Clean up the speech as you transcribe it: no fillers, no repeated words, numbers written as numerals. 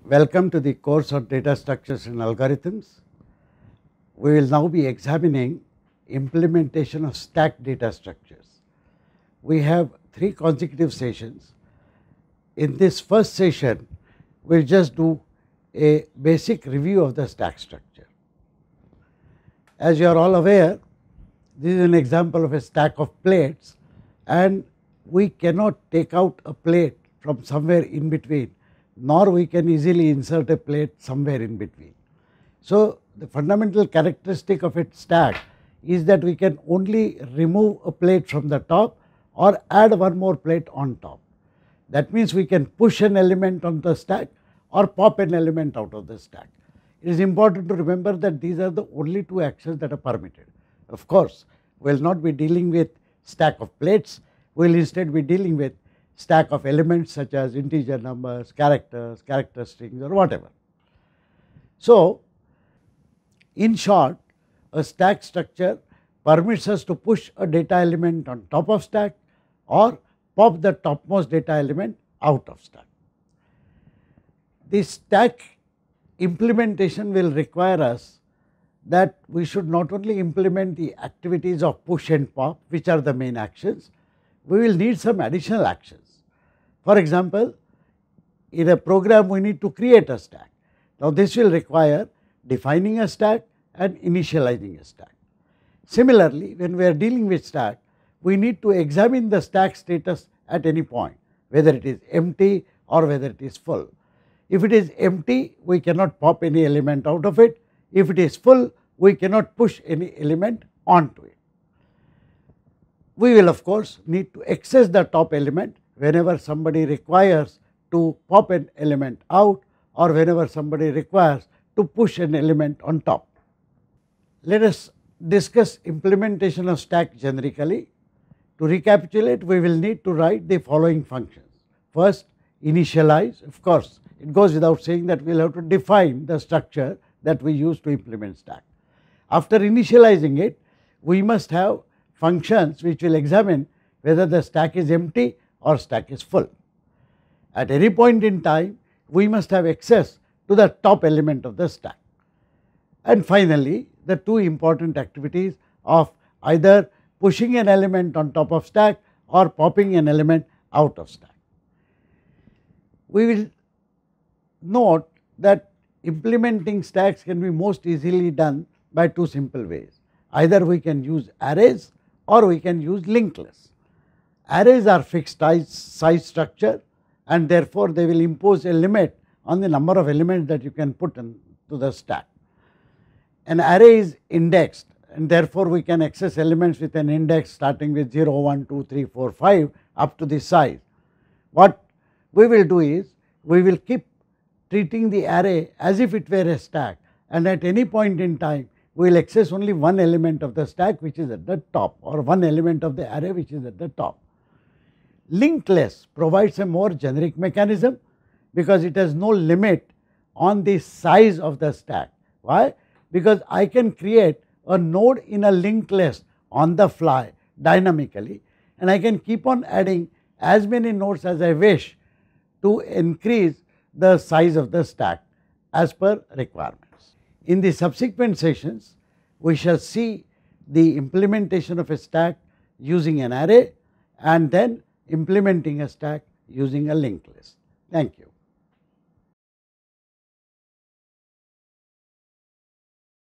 Welcome to the course on data structures and algorithms. We will now be examining implementation of stack data structures. We have 3 consecutive sessions. In this first session, we will just do a basic review of the stack structure. As you are all aware, this is an example of a stack of plates, and we cannot take out a plate from somewhere in between, nor we can easily insert a plate somewhere in between. So, the fundamental characteristic of a stack is that we can only remove a plate from the top or add one more plate on top. That means we can push an element on the stack or pop an element out of the stack. It is important to remember that these are the only 2 actions that are permitted. Of course, we will not be dealing with stack of plates, we will instead be dealing with stack of elements such as integer numbers, characters, character strings or whatever. So, in short, a stack structure permits us to push a data element on top of stack or pop the topmost data element out of stack. The stack implementation will require us that we should not only implement the activities of push and pop, which are the main actions, we will need some additional actions. For example, in a program we need to create a stack. Now, this will require defining a stack and initializing a stack. Similarly, when we are dealing with stack, we need to examine the stack status at any point, whether it is empty or whether it is full. If it is empty, we cannot pop any element out of it. If it is full, we cannot push any element onto it. We will of course need to access the top element whenever somebody requires to pop an element out or whenever somebody requires to push an element on top. Let us discuss implementation of stack generically. To recapitulate, we will need to write the following functions. First, initialize. Of course, it goes without saying that we will have to define the structure that we use to implement stack. After initializing it, we must have functions which will examine whether the stack is empty or stack is full. At any point in time, we must have access to the top element of the stack. And finally, the 2 important activities of either pushing an element on top of stack or popping an element out of stack. We will note that implementing stacks can be most easily done by 2 simple ways. Either we can use arrays or we can use linked lists. Arrays are fixed size structure, and therefore they will impose a limit on the number of elements that you can put into the stack. An array is indexed, and therefore we can access elements with an index starting with 0, 1, 2, 3, 4, 5 up to this size. What we will do is we will keep treating the array as if it were a stack, and at any point in time we will access only one element of the stack which is at the top, or one element of the array which is at the top. Linked list provides a more generic mechanism because it has no limit on the size of the stack. Why? Because I can create a node in a linked list on the fly dynamically, and I can keep on adding as many nodes as I wish to increase the size of the stack as per requirements. In the subsequent sessions, we shall see the implementation of a stack using an array and then implementing a stack using a linked list. Thank you.